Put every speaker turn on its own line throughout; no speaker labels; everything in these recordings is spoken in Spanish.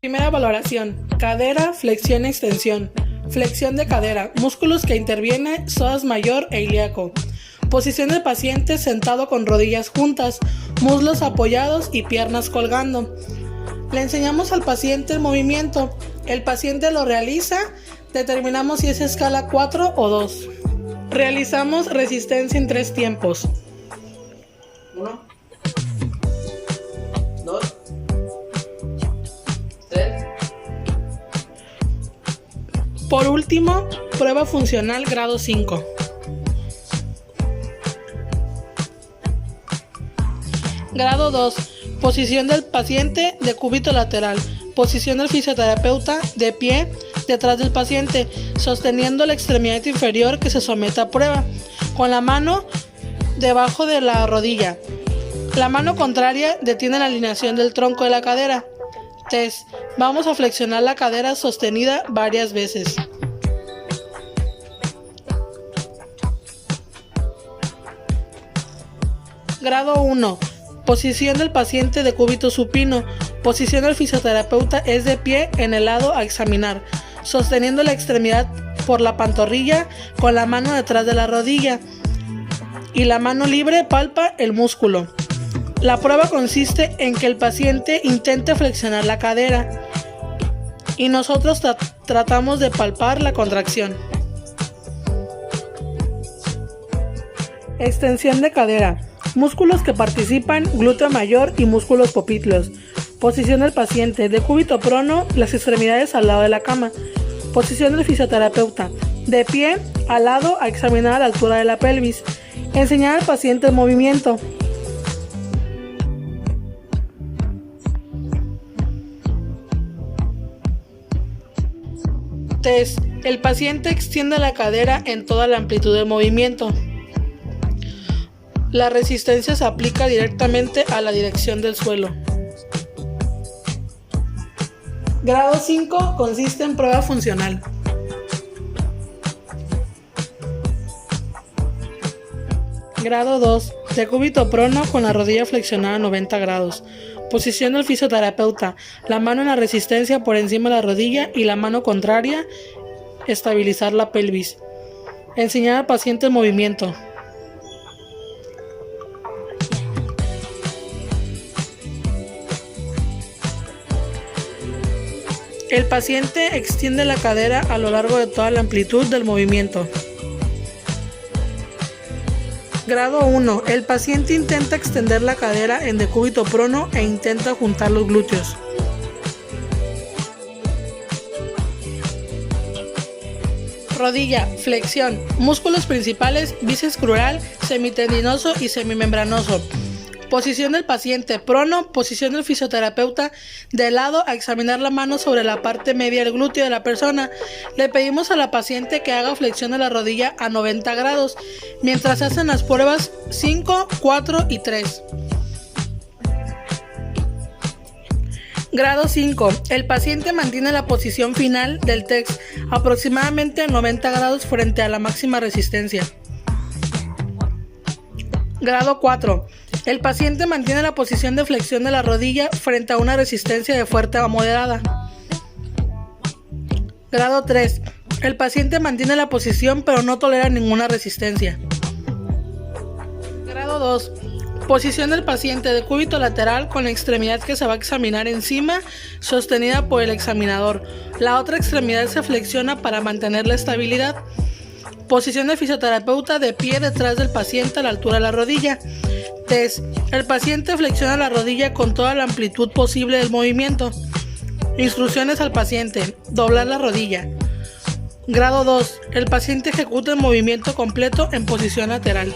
Primera valoración: cadera, flexión, extensión. Flexión de cadera, músculos que interviene psoas mayor e ilíaco. Posición del paciente sentado con rodillas juntas, muslos apoyados y piernas colgando. Le enseñamos al paciente el movimiento. El paciente lo realiza. Determinamos si es escala 4 o 2. Realizamos resistencia en 3 tiempos.
1, 2, 3.
Por último, prueba funcional grado 5. Grado 2. Posición del paciente de cúbito lateral. Posición del fisioterapeuta de pie detrás del paciente, sosteniendo la extremidad inferior que se somete a prueba, con la mano debajo de la rodilla. La mano contraria detiene la alineación del tronco de la cadera. Test. Vamos a flexionar la cadera sostenida varias veces. Grado 1. Posición del paciente de cúbito supino. Posición del fisioterapeuta es de pie en el lado a examinar, sosteniendo la extremidad por la pantorrilla con la mano detrás de la rodilla y la mano libre palpa el músculo. La prueba consiste en que el paciente intente flexionar la cadera y nosotros tratamos de palpar la contracción. Extensión de cadera. Músculos que participan: glúteo mayor y músculos popliteos. Posición del paciente de cúbito prono, las extremidades al lado de la cama. Posición del fisioterapeuta de pie al lado a examinar a la altura de la pelvis. Enseñar al paciente el movimiento. Test. El paciente extiende la cadera en toda la amplitud del movimiento. La resistencia se aplica directamente a la dirección del suelo. Grado 5 consiste en prueba funcional. Grado 2. De cúbito prono con la rodilla flexionada a 90 grados. Posición del fisioterapeuta. La mano en la resistencia por encima de la rodilla y la mano contraria. Estabilizar la pelvis. Enseñar al paciente el movimiento. El paciente extiende la cadera a lo largo de toda la amplitud del movimiento. Grado 1. El paciente intenta extender la cadera en decúbito prono e intenta juntar los glúteos. Rodilla, flexión, músculos principales, bíceps crural, semitendinoso y semimembranoso. Posición del paciente prono, posición del fisioterapeuta de lado a examinar la mano sobre la parte media del glúteo de la persona. Le pedimos a la paciente que haga flexión de la rodilla a 90 grados mientras hacen las pruebas 5, 4 y 3. Grado 5. El paciente mantiene la posición final del TEX aproximadamente a 90 grados frente a la máxima resistencia. Grado 4. El paciente mantiene la posición de flexión de la rodilla frente a una resistencia de fuerte a moderada. Grado 3. El paciente mantiene la posición pero no tolera ninguna resistencia. Grado 2. Posición del paciente de cúbito lateral con la extremidad que se va a examinar encima, sostenida por el examinador. La otra extremidad se flexiona para mantener la estabilidad. Posición del fisioterapeuta de pie detrás del paciente a la altura de la rodilla. Test. El paciente flexiona la rodilla con toda la amplitud posible del movimiento. Instrucciones al paciente. Doblar la rodilla. Grado 2. El paciente ejecuta el movimiento completo en posición lateral.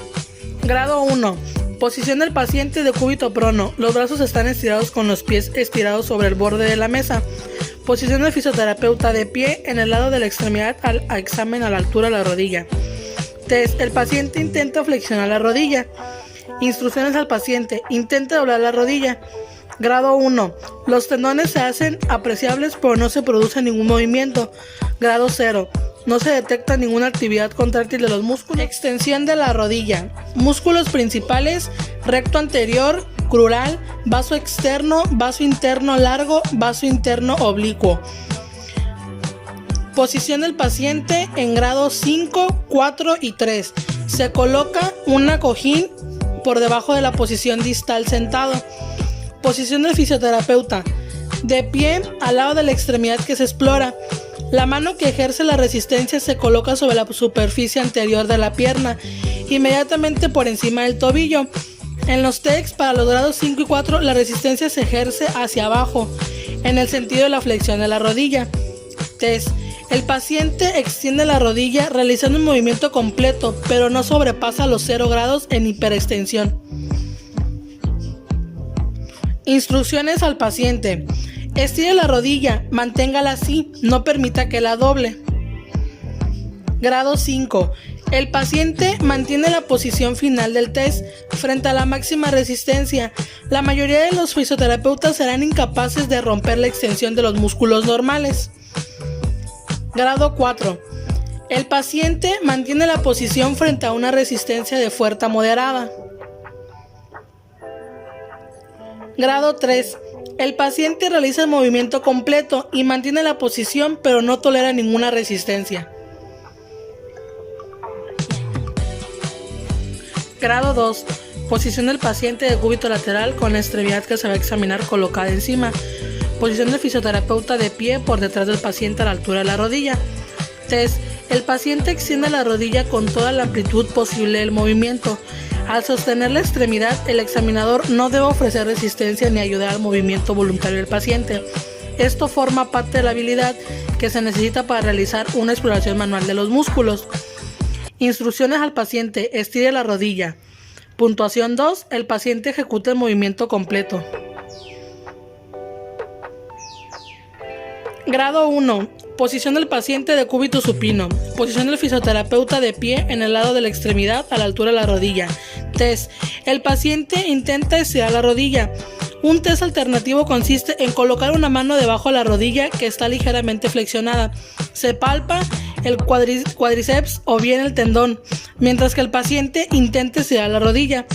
Grado 1. Posición del paciente de cúbito prono. Los brazos están estirados con los pies estirados sobre el borde de la mesa. Posición del fisioterapeuta de pie en el lado de la extremidad al examen a la altura de la rodilla. Test. El paciente intenta flexionar la rodilla. Instrucciones al paciente. Intenta doblar la rodilla. Grado 1. Los tendones se hacen apreciables pero no se produce ningún movimiento. Grado 0. No se detecta ninguna actividad contráctil de los músculos. Extensión de la rodilla. Músculos principales: recto anterior, crural, vaso externo, vaso interno largo, vaso interno oblicuo. Posición del paciente en grado 5, 4 y 3. Se coloca una cojín por debajo de la posición distal sentado. Posición del fisioterapeuta. De pie al lado de la extremidad que se explora. La mano que ejerce la resistencia se coloca sobre la superficie anterior de la pierna, inmediatamente por encima del tobillo. En los TECs para los grados 5 y 4 la resistencia se ejerce hacia abajo, en el sentido de la flexión de la rodilla. TES. El paciente extiende la rodilla realizando un movimiento completo, pero no sobrepasa los 0 grados en hiperextensión. Instrucciones al paciente. Estire la rodilla, manténgala así, no permita que la doble. Grado 5. El paciente mantiene la posición final del test frente a la máxima resistencia. La mayoría de los fisioterapeutas serán incapaces de romper la extensión de los músculos normales. Grado 4. El paciente mantiene la posición frente a una resistencia de fuerza moderada. Grado 3. El paciente realiza el movimiento completo y mantiene la posición, pero no tolera ninguna resistencia. Grado 2. Posición del paciente de cúbito lateral con la extremidad que se va a examinar colocada encima. Posición del fisioterapeuta de pie por detrás del paciente a la altura de la rodilla. Test. El paciente extiende la rodilla con toda la amplitud posible del movimiento. Al sostener la extremidad, el examinador no debe ofrecer resistencia ni ayudar al movimiento voluntario del paciente. Esto forma parte de la habilidad que se necesita para realizar una exploración manual de los músculos. Instrucciones al paciente: estire la rodilla. Puntuación 2. El paciente ejecuta el movimiento completo. Grado 1. Posición del paciente de cúbito supino. Posición del fisioterapeuta de pie en el lado de la extremidad a la altura de la rodilla. Test. El paciente intenta estirar la rodilla. Un test alternativo consiste en colocar una mano debajo de la rodilla que está ligeramente flexionada. Se palpa el cuádriceps o bien el tendón, mientras que el paciente intenta estirar la rodilla.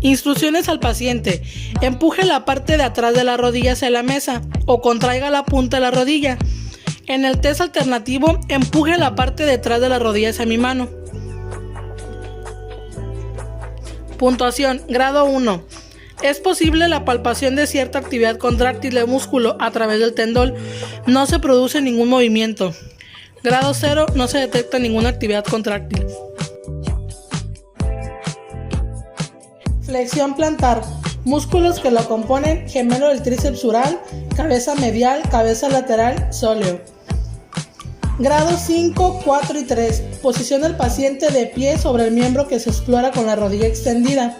Instrucciones al paciente: empuje la parte de atrás de la rodilla hacia la mesa o contraiga la punta de la rodilla. En el test alternativo, empuje la parte de atrás de la rodilla hacia mi mano. Puntuación: grado 1. Es posible la palpación de cierta actividad contráctil del músculo a través del tendón. No se produce ningún movimiento. Grado 0. No se detecta ninguna actividad contráctil. Flexión plantar. Músculos que lo componen: gemelo del tríceps sural, cabeza medial, cabeza lateral, sóleo. Grado 5, 4 y 3. Posición del paciente de pie sobre el miembro que se explora con la rodilla extendida.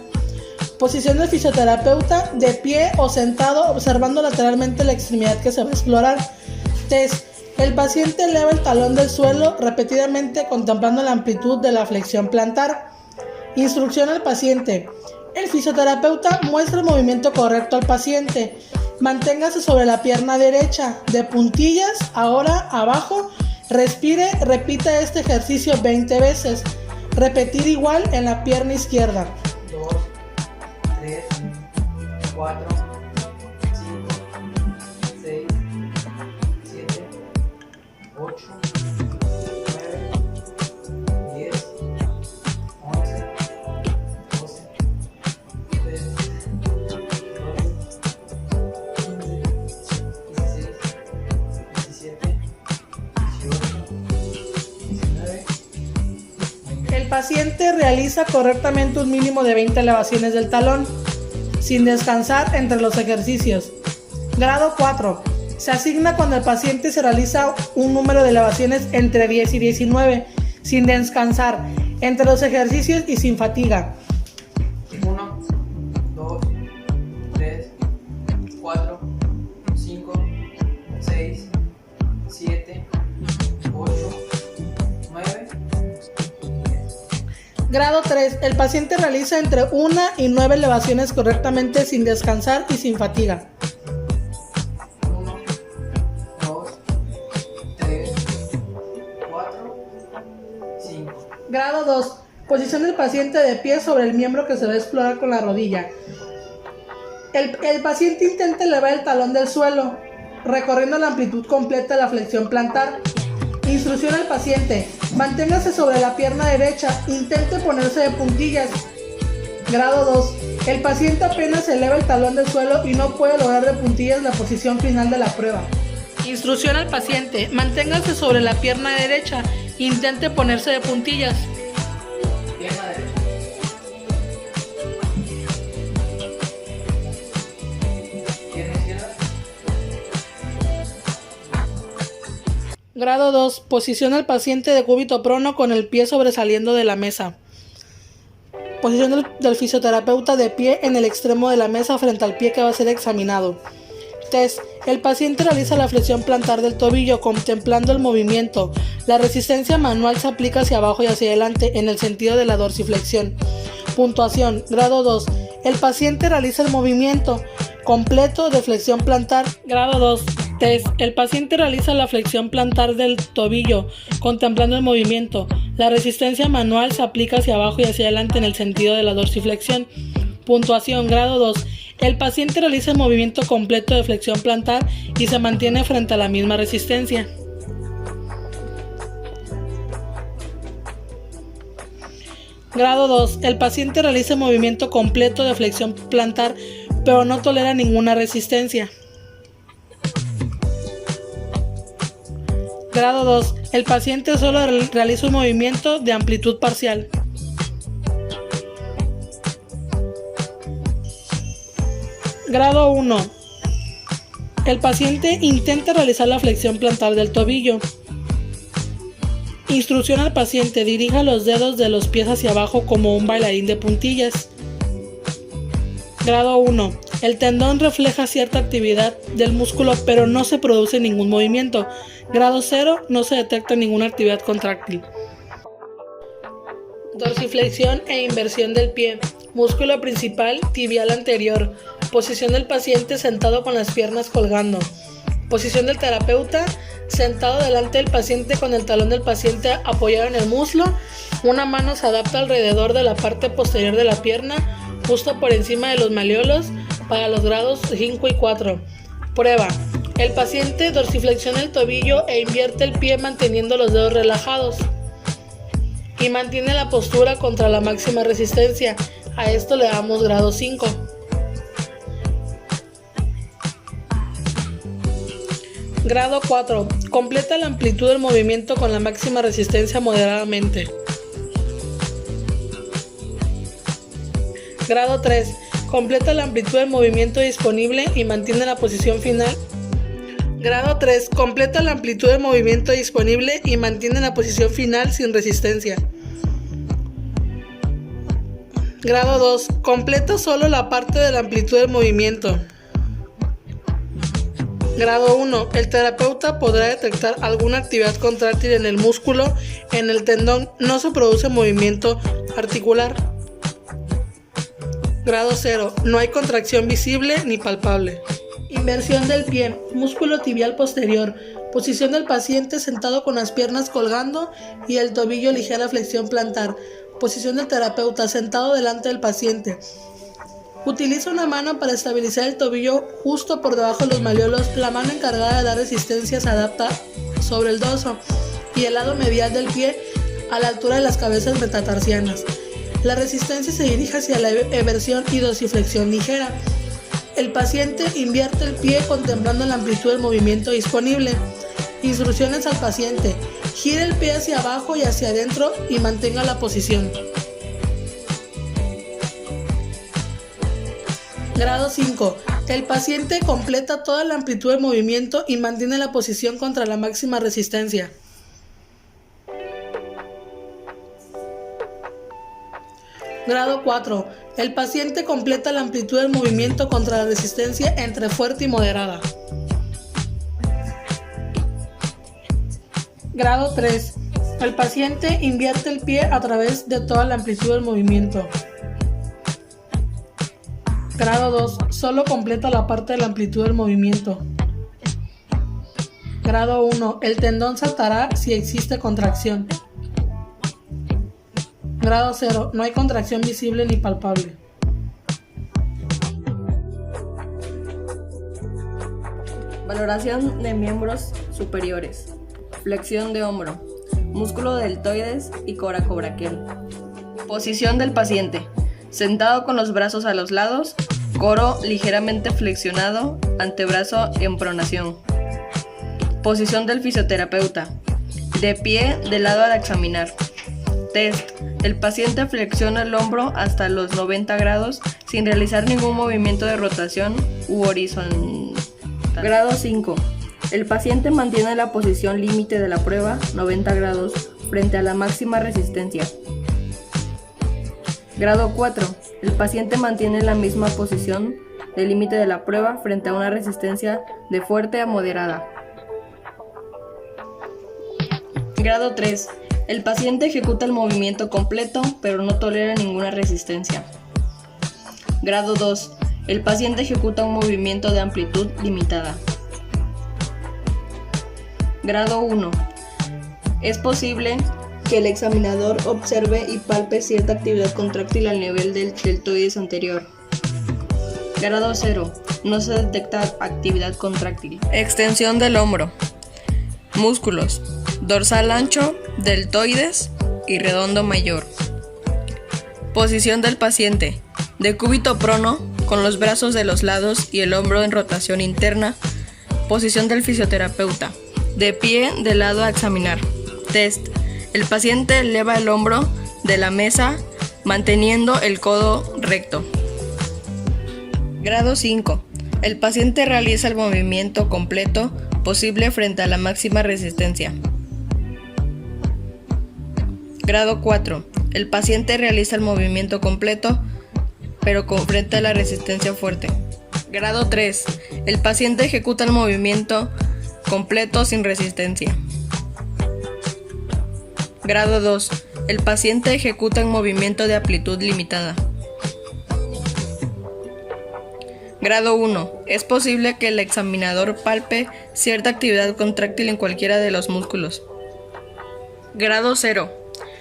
Posición del fisioterapeuta de pie o sentado observando lateralmente la extremidad que se va a explorar. Test. El paciente eleva el talón del suelo repetidamente contemplando la amplitud de la flexión plantar. Instrucción al paciente: el fisioterapeuta muestra el movimiento correcto al paciente. Manténgase sobre la pierna derecha, de puntillas, ahora abajo. Respire, repita este ejercicio 20 veces. Repetir igual en la pierna izquierda.
2, 3, 4, 5, 6, 7, 8, 9, 10, 11, 12, 13, 17, 18, 19.
El paciente realiza correctamente un mínimo de 20 elevaciones del talón, sin descansar entre los ejercicios. Grado 4. Se asigna cuando el paciente se realiza un número de elevaciones entre 10 y 19, sin descansar entre los ejercicios y sin fatiga.
1, 2, 3, 4, 5, 6, 7, 8, 9, 10.
Grado 3. El paciente realiza entre 1 y 9 elevaciones correctamente sin descansar y sin fatiga.
1, 2, 3, 4, 5.
Grado 2. Posición del paciente de pie sobre el miembro que se va a explorar con la rodilla. El paciente intenta elevar el talón del suelo, recorriendo la amplitud completa de la flexión plantar. Instrucción al paciente: manténgase sobre la pierna derecha, intente ponerse de puntillas. Grado 2. El paciente apenas eleva el talón del suelo y no puede lograr de puntillas la posición final de la prueba. Instrucción al paciente: manténgase sobre la pierna derecha, intente ponerse de puntillas.
Pierna derecha. Pierna izquierda.
Grado 2. Posiciona al paciente de cúbito prono con el pie sobresaliendo de la mesa. Posición del fisioterapeuta de pie en el extremo de la mesa frente al pie que va a ser examinado. Test. El paciente realiza la flexión plantar del tobillo contemplando el movimiento. La resistencia manual se aplica hacia abajo y hacia adelante en el sentido de la dorsiflexión. Puntuación. Grado 2. El paciente realiza el movimiento completo de flexión plantar. Grado 2. Test. El paciente realiza la flexión plantar del tobillo contemplando el movimiento. La resistencia manual se aplica hacia abajo y hacia adelante en el sentido de la dorsiflexión. Puntuación. Grado 2. El paciente realiza el movimiento completo de flexión plantar y se mantiene frente a la misma resistencia. Grado 2. El paciente realiza el movimiento completo de flexión plantar, pero no tolera ninguna resistencia. Grado 2. El paciente solo realiza un movimiento de amplitud parcial. Grado 1. El paciente intenta realizar la flexión plantar del tobillo. Instrucción al paciente: dirija los dedos de los pies hacia abajo como un bailarín de puntillas. Grado 1. El tendón refleja cierta actividad del músculo, pero no se produce ningún movimiento. Grado 0. No se detecta ninguna actividad contráctil. Dorsiflexión e inversión del pie. Músculo principal tibial anterior. Posición del paciente sentado con las piernas colgando. Posición del terapeuta sentado delante del paciente con el talón del paciente apoyado en el muslo. Una mano se adapta alrededor de la parte posterior de la pierna, justo por encima de los malleolos, para los grados 5 y 4. Prueba. El paciente dorsiflexiona el tobillo e invierte el pie manteniendo los dedos relajados. Y mantiene la postura contra la máxima resistencia. A esto le damos grado 5. Grado 4. Completa la amplitud del movimiento con la máxima resistencia moderadamente. Grado 3. Completa la amplitud del movimiento disponible y mantiene la posición final. Grado 3. Completa la amplitud del movimiento disponible y mantiene la posición final sin resistencia. Grado 2. Completa solo la parte de la amplitud del movimiento. Grado 1. El terapeuta podrá detectar alguna actividad contráctil en el músculo. En el tendón no se produce movimiento articular. Grado 0. No hay contracción visible ni palpable. Inversión del pie. Músculo tibial posterior. Posición del paciente sentado con las piernas colgando y el tobillo ligera flexión plantar. Posición del terapeuta sentado delante del paciente. Utiliza una mano para estabilizar el tobillo justo por debajo de los malleolos. La mano encargada de dar resistencia se adapta sobre el dorso y el lado medial del pie a la altura de las cabezas metatarsianas. La resistencia se dirige hacia la eversión y dorsiflexión ligera. El paciente invierte el pie contemplando la amplitud del movimiento disponible. Instrucciones al paciente: gire el pie hacia abajo y hacia adentro y mantenga la posición. Grado 5. El paciente completa toda la amplitud del movimiento y mantiene la posición contra la máxima resistencia. Grado 4. El paciente completa la amplitud del movimiento contra la resistencia entre fuerte y moderada. Grado 3. El paciente invierte el pie a través de toda la amplitud del movimiento. Grado 2. Solo completa la parte de la amplitud del movimiento. Grado 1. El tendón saltará si existe contracción. Grado 0. No hay contracción visible ni palpable.
Valoración de miembros superiores. Flexión de hombro, músculo deltoides y coracobraquial. Posición del paciente. Sentado con los brazos a los lados, coro ligeramente flexionado, antebrazo en pronación. Posición del fisioterapeuta. De pie, de lado al examinar. Test. El paciente flexiona el hombro hasta los 90 grados sin realizar ningún movimiento de rotación u horizontal. Grado 5. El paciente mantiene la posición límite de la prueba, 90 grados, frente a la máxima resistencia. Grado 4. El paciente mantiene la misma posición del límite de la prueba frente a una resistencia de fuerte a moderada. Grado 3. El paciente ejecuta el movimiento completo, pero no tolera ninguna resistencia. Grado 2. El paciente ejecuta un movimiento de amplitud limitada. Grado 1. Es posible que el examinador observe y palpe cierta actividad contráctil al nivel del deltoides anterior. Grado 0. No se detecta actividad contráctil. Extensión del hombro. Músculos: dorsal ancho, deltoides y redondo mayor. Posición del paciente: de cúbito prono, con los brazos de los lados y el hombro en rotación interna. Posición del fisioterapeuta: de pie, de lado a examinar. Test. El paciente eleva el hombro de la mesa manteniendo el codo recto. Grado 5. El paciente realiza el movimiento completo posible frente a la máxima resistencia. Grado 4. El paciente realiza el movimiento completo pero frente a la resistencia fuerte. Grado 3. El paciente ejecuta el movimiento completo sin resistencia. Grado 2. El paciente ejecuta un movimiento de amplitud limitada. Grado 1. Es posible que el examinador palpe cierta actividad contráctil en cualquiera de los músculos. Grado 0.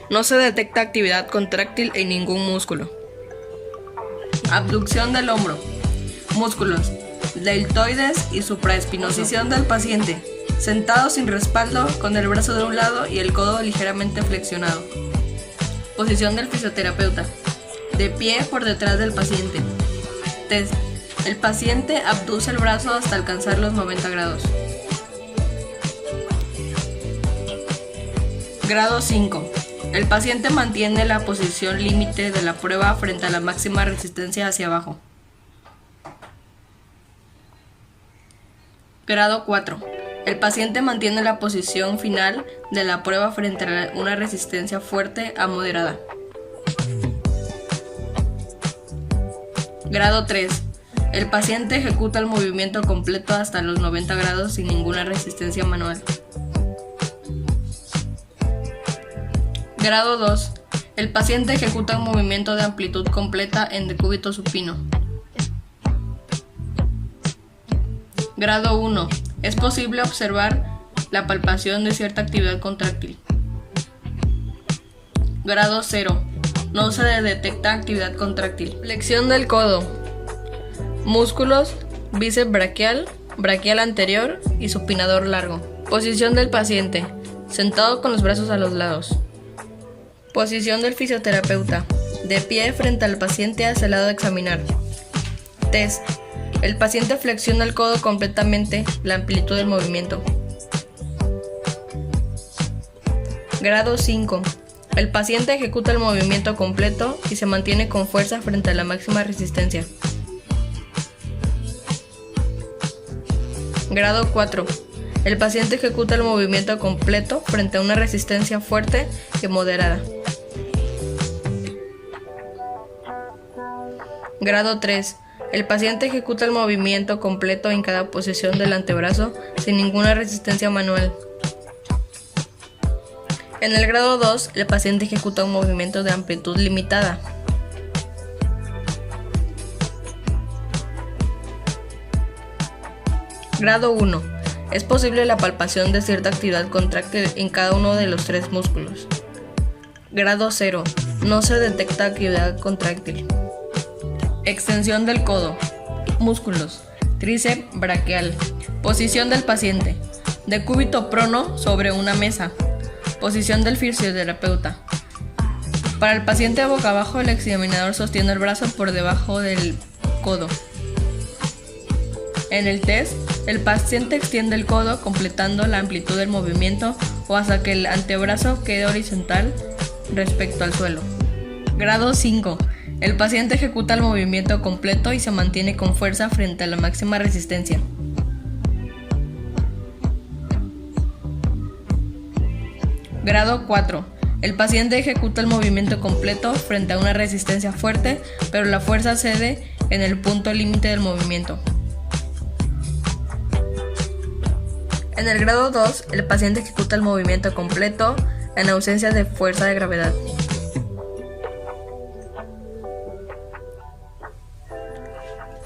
No se detecta actividad contráctil en ningún músculo. Abducción del hombro. Músculos: deltoides y supraespinoso. Posición del paciente: sentado sin respaldo, con el brazo de un lado y el codo ligeramente flexionado. Posición del fisioterapeuta: de pie por detrás del paciente. Test. El paciente abduce el brazo hasta alcanzar los 90 grados. Grado 5. El paciente mantiene la posición límite de la prueba frente a la máxima resistencia hacia abajo. Grado 4. El paciente mantiene la posición final de la prueba frente a una resistencia fuerte a moderada. Grado 3. El paciente ejecuta el movimiento completo hasta los 90 grados sin ninguna resistencia manual. Grado 2. El paciente ejecuta un movimiento de amplitud completa en decúbito supino. Grado 1. Es posible observar la palpación de cierta actividad contráctil. Grado 0. No se detecta actividad contráctil. Flexión del codo. Músculos: bíceps braquial, braquial anterior y supinador largo. Posición del paciente: sentado con los brazos a los lados. Posición del fisioterapeuta: de pie frente al paciente hacia el lado de examinar. Test. El paciente flexiona el codo completamente, la amplitud del movimiento. Grado 5. El paciente ejecuta el movimiento completo y se mantiene con fuerza frente a la máxima resistencia. Grado 4. El paciente ejecuta el movimiento completo frente a una resistencia fuerte y moderada. Grado 3. El paciente ejecuta el movimiento completo en cada posición del antebrazo sin ninguna resistencia manual. En el grado 2, el paciente ejecuta un movimiento de amplitud limitada. Grado 1. Es posible la palpación de cierta actividad contráctil en cada uno de los 3 músculos. Grado 0. No se detecta actividad contráctil. Extensión del codo. Músculos: Tríceps braquial. Posición del paciente. Decúbito prono sobre una mesa. Posición del fisioterapeuta. Para el paciente boca abajo, el examinador sostiene el brazo por debajo del codo. En el test, el paciente extiende el codo completando la amplitud del movimiento o hasta que el antebrazo quede horizontal respecto al suelo. Grado 5. El paciente ejecuta el movimiento completo y se mantiene con fuerza frente a la máxima resistencia. Grado 4. El paciente ejecuta el movimiento completo frente a una resistencia fuerte, pero la fuerza cede en el punto límite del movimiento. En el grado 2, el paciente ejecuta el movimiento completo en ausencia de fuerza de gravedad.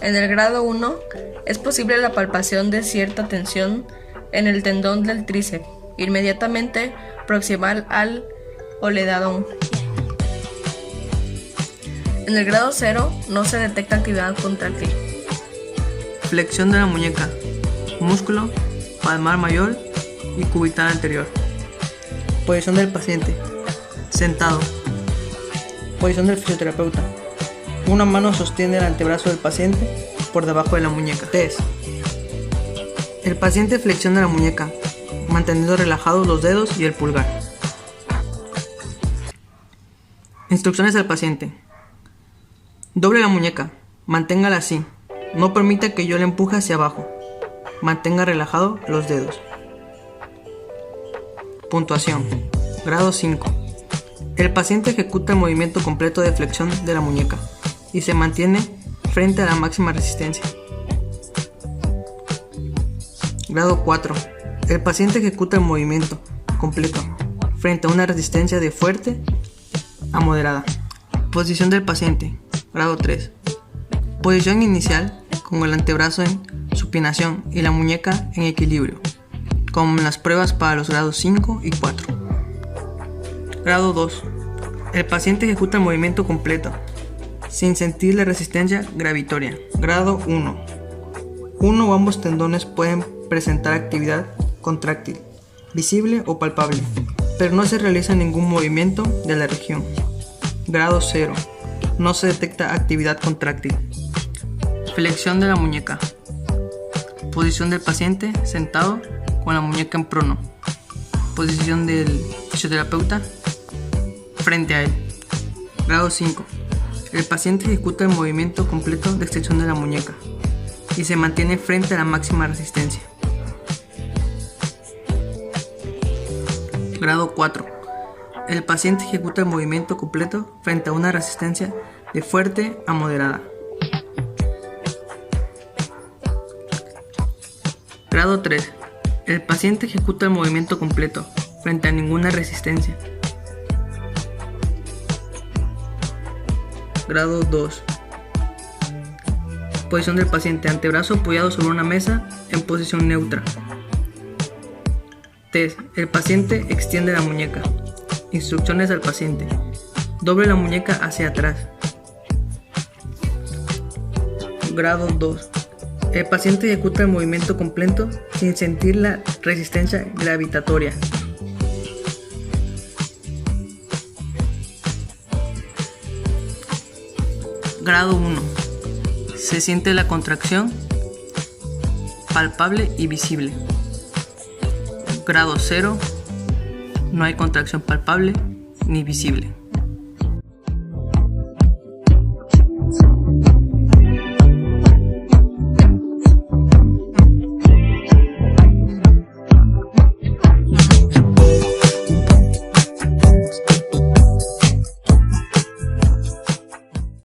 En el grado 1, es posible la palpación de cierta tensión en el tendón del tríceps, inmediatamente proximal al oledadón. En el grado 0, no se detecta actividad contráctil.
Flexión de la muñeca, músculo palmar mayor y cubital anterior. Posición del paciente, sentado. Posición del fisioterapeuta. Una mano sostiene el antebrazo del paciente por debajo de la muñeca. Test. El paciente flexiona la muñeca, manteniendo relajados los dedos y el pulgar. Instrucciones al paciente. Doble la muñeca, manténgala así. No permita que yo la empuje hacia abajo. Mantenga relajados los dedos. Puntuación. Grado 5. El paciente ejecuta el movimiento completo de flexión de la muñeca y se mantiene frente a la máxima resistencia. Grado 4. El paciente ejecuta el movimiento completo frente a una resistencia de fuerte a moderada. Posición del paciente. Grado 3. Posición inicial con el antebrazo en supinación y la muñeca en equilibrio, como en las pruebas para los grados 5 y 4. Grado 2. El paciente ejecuta el movimiento completo sin sentir la resistencia gravitatoria. Grado 1. Uno o ambos tendones pueden presentar actividad contráctil, visible o palpable, pero no se realiza ningún movimiento de la región. Grado 0. No se detecta actividad contráctil. Flexión de la muñeca. Posición del paciente sentado con la muñeca en prono. Posición del fisioterapeuta frente a él. Grado 5. El paciente ejecuta el movimiento completo de extensión de la muñeca y se mantiene frente a la máxima resistencia. Grado 4. El paciente ejecuta el movimiento completo frente a una resistencia de fuerte a moderada. Grado 3. El paciente ejecuta el movimiento completo frente a ninguna resistencia. Grado 2. Posición del paciente: antebrazo apoyado sobre una mesa en posición neutra. Test. El paciente extiende la muñeca. Instrucciones al paciente: doble la muñeca hacia atrás. Grado 2. El paciente ejecuta el movimiento completo sin sentir la resistencia gravitatoria. Grado 1. Se siente la contracción palpable y visible. Grado 0. No hay contracción palpable ni visible.